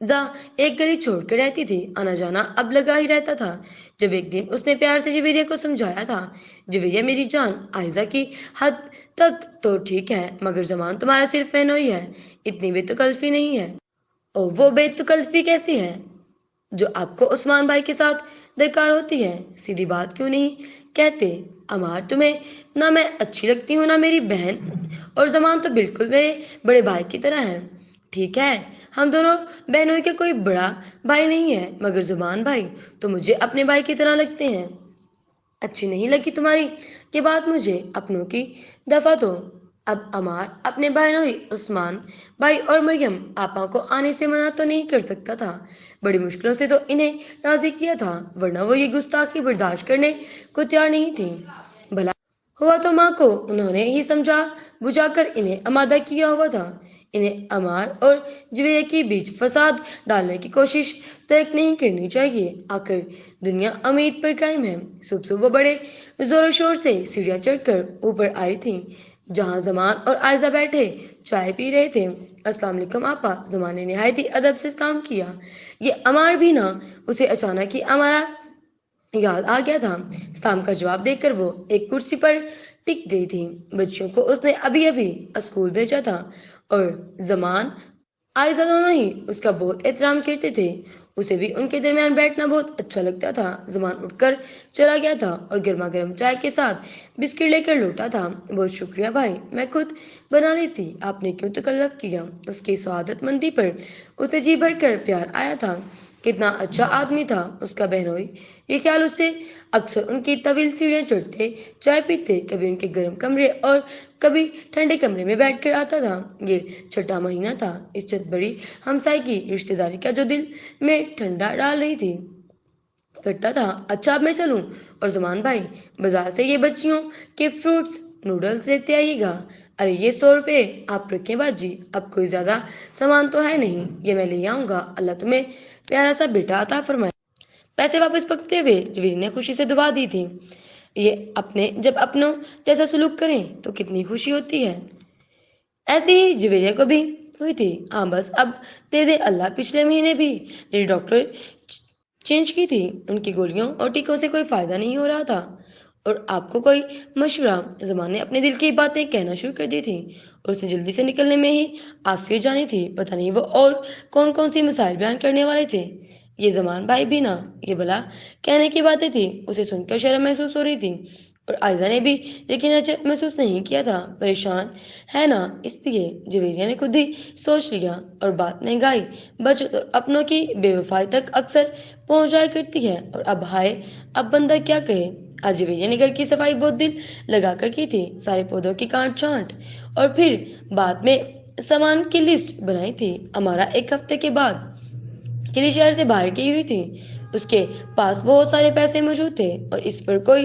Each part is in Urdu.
زا ایک گلی چھوڑ کر رہتی تھی، آنا جانا اب لگا ہی رہتا تھا۔ جب ایک دن اس نے پیار سے جویریہ کو سمجھایا تھا، جویریہ میری جان، آئزہ کی حد تک تو ٹھیک ہے، مگر زمان تمہارا صرف بہنوئی ہے، اتنی بے تکلفی نہیں ہے۔ او وہ بے تکلفی کیسی ہے جو آپ کو عثمان بھائی کے ساتھ درکار ہوتی ہے؟ سیدھی بات کیوں نہیں کہتے؟ امار، تمہیں نہ میں اچھی لگتی ہوں نہ میری بہن، اور زمان تو بالکل میرے بڑے بھائی کی طرح ہے۔ ٹھیک ہے، ہم دونوں بہنوں کے کوئی بڑا بھائی نہیں ہے، مگر زمان بھائی تو مجھے اپنے بھائی کی طرح لگتے ہیں۔ اچھی نہیں لگی تمہاری یہ بات مجھے، اپنوں کی دفعہ دو۔ اب امار اپنے بہنوں عثمان بھائی اور مریم آپا کو آنے سے منع تو نہیں کر سکتا تھا، بڑی مشکلوں سے تو انہیں راضی کیا تھا، ورنہ وہ یہ گستاخی برداشت کرنے کو تیار نہیں تھی۔ بھلا ہوا تو ماں کو انہوں نے ہی سمجھا بجھا کر انہیں آمادہ کیا ہوا تھا۔ انہیں امار اور جویریہ کے بیچ فساد ڈالنے کی کوشش ترک نہیں کرنی چاہیے، آخر دنیا امید پر قائم ہے۔ صبح صبح وہ بڑے زور و شور سے سیڑھیاں چڑھ کر اوپر آئی تھی، جہاں زمان اور آئزہ بیٹھے چائے پی رہے تھے۔ السلام علیکم آپا، زمان نے نہایت ہی ادب سے سلام کیا۔ یہ امار بھی نہ، اسے اچانک ہی امارا یاد آ گیا تھا۔ سلام کا جواب دے کر وہ ایک کرسی پر ٹک گئی تھی۔ بچیوں کو اس نے ابھی ابھی اسکول بھیجا تھا اور زمان آئزہ دونوں ہی اس کا بہت احترام کرتے تھے، اسے بھی ان کے درمیان بیٹھنا بہت اچھا لگتا تھا۔ زمان اٹھ کر چلا گیا تھا اور گرما گرم چائے کے ساتھ بسکٹ لے کر لوٹا تھا۔ بہت شکریہ بھائی، میں خود بنا لیتی، آپ نے کیوں تکلف کیا؟ اس کی سعادت مندی پر اسے جی بھر کر پیار آیا تھا۔ کتنا اچھا آدمی تھا اس کا بہنوئی، یہ خیال اس سے اکثر ان کی طویل سیڑھیاں چڑھتے چائے پیتے، کبھی ان کے گرم کمرے اور کبھی ٹھنڈے کمرے میں بیٹھ کر آتا تھا۔ یہ چھٹا مہینہ تھا، اس چت بڑی ہمسائے کی رشتہ داری کا جو دل میں ٹھنڈا ڈال رہی تھی کرتا تھا۔ اچھا اب میں چلوں، اور زمان بھائی بازار سے یہ بچیوں کے فروٹس نوڈلز لیتے آئیے گا۔ ارے یہ 100 روپے آپ رکھیں باجی، اب کوئی زیادہ سامان تو ہے نہیں، یہ میں لے آؤں گا، اللہ تمہیں پیارا سا بیٹا عطا فرمائے۔ پیسے واپس پکتے ہوئے جویری نے خوشی سے دعا دی تھی، یہ اپنے جب اپنوں جیسا سلوک کریں تو کتنی خوشی ہوتی ہے۔ ایسے ہی جویریہ کو بھی ہوئی تھی۔ ہاں بس اب دے دے اللہ، پچھلے مہینے بھی لیڈی ڈاکٹر چینج کی تھی، ان کی گولیوں اور ٹیکوں سے کوئی فائدہ نہیں ہو رہا تھا، اور آپ کو کوئی مشورہ؟ زمان نے اپنے دل کی باتیں کہنا شروع کر دی تھی اور اسے جلدی سے نکلنے میں ہی عافیت جانی تھی، پتہ نہیں وہ اور کون کون سی مسائل بیان کرنے والے تھے۔ یہ زمان بھائی بھی نہ، یہ بلا کہنے کی باتیں تھی، اسے سن کر شرم محسوس ہو رہی تھی، اور آئزہ نے بھی لیکن محسوس نہیں کیا تھا، پریشان ہے نا اس لیے۔ جویریہ نے خود ہی سوچ لیا، اور بات مہنگائی بچت اور اپنوں کی بے وفائی تک اکثر پہنچ جایا کرتی ہے، اور اب ہائے اب بندہ کیا کہے۔ آج جویریہ نے گھر کی صفائی بہت دل لگا کر کی تھی، سارے پودوں کی کاٹ چھانٹ اور پھر بعد میں سامان کی لسٹ بنائی تھی۔ ہمارا ایک ہفتے کے بعد کلی شہر سے باہر کی ہوئی تھی، اس کے پاس بہت سارے پیسے موجود تھے اور اس پر کوئی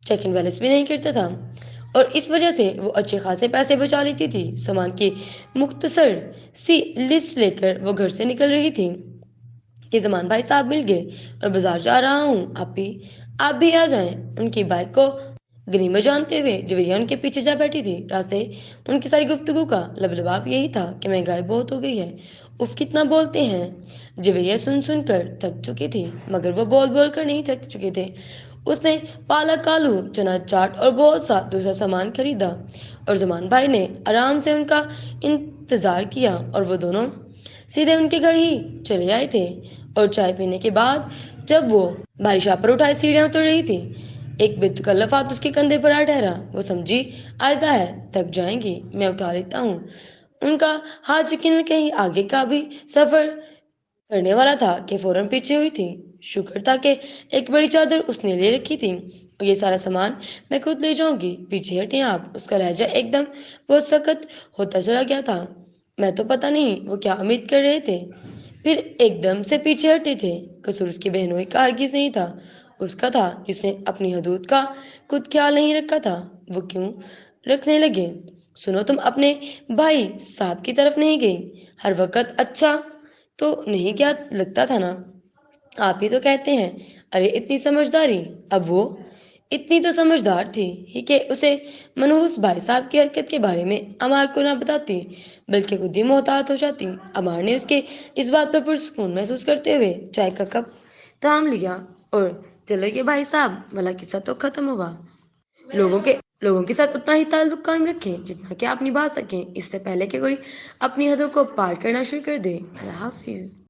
چیک اینڈ بیلنس بھی نہیں کرتا تھا، اور اس وجہ سے وہ اچھے خاصے پیسے بچا لیتی تھی۔ سامان کی مختصر سی لسٹ لے کر وہ گھر سے نکل رہی تھی کہ زمان بھائی صاحب مل گئے، اور بازار جا رہا ہوں، آپ بھی آ جائیں۔ ان کی بائک کو غنیمت جانتے ہوئے جویریہ ان کے پیچھے جا بیٹھی تھی۔ راستے ان کی ساری گفتگو کا لباب یہی تھا کہ مہنگائی بہت ہو گئی ہے، اف کتنا بولتے ہیں۔ جویریہ سن سن کر تھک چکی تھی، مگر وہ بول بول کر نہیں تھک چکے تھے۔ اس نے پالک، آلو، چنا چاٹ اور بہت سا دوسرا سامان خریدا، اور زمان بھائی نے آرام سے ان کا انتظار کیا، اور وہ دونوں سیدھے ان کے گھر ہی چلے آئے تھے۔ اور چائے پینے کے بعد جب وہ بارشاہ پر اٹھائے سیڑھیاں اتر رہی تھی، ایک بے تکلف ہاتھ اس کے کندھے پر آ ٹھہرا۔ وہ سمجھی آئزہ ہے، تھک جائیں گی، میں اٹھا لیتا ہوں۔ ان کا ہاتھ یقیناً کہیں آگے کا بھی سفر کرنے والا تھا کہ فوراً پیچھے ہوئی تھی۔ شکر تھا کہ ایک بڑی چادر اس نے لے رکھی تھی، اور یہ سارا سامان میں خود لے جاؤں گی، پیچھے ہٹیں آپ۔ اس کا لہجہ ایک دم بہت سخت ہوتا چلا گیا تھا۔ میں تو پتہ نہیں وہ کیا امید کر رہے تھے، پھر ایک دم سے پیچھے ہٹے تھے۔ قصور اس کی بہنوئی کا ہرگز نہیں تھا، اس کا تھا جس نے اپنی حدود کا خود خیال نہیں رکھا تھا۔ وہ کیوں رکھنے لگے؟ سنو، تم اپنے بھائی صاحب کی طرف نہیں گئی ہر وقت؟ اچھا تو نہیں کیا لگتا تھا نا، آپ ہی تو کہتے ہیں۔ ارے اتنی سمجھداری! اب وہ اتنی تو سمجھدار تھی ہی کہ اسے منحوس بھائی صاحب کی حرکت کے بارے میں عمار کو نہ بتاتی بلکہ خود ہی محتاط ہو جاتی۔ عمار نے اس کے اس بات پر پرسکون محسوس کرتے ہوئے چائے کا کپ تھام لیا اور چلو کہ بھائی صاحب والا قصہ تو ختم ہوا۔ لوگوں کے ساتھ اتنا ہی تعلق قائم رکھیں جتنا کہ آپ نبھا سکیں، اس سے پہلے کہ کوئی اپنی حدوں کو پار کرنا شروع کر دے۔ اللہ حافظ۔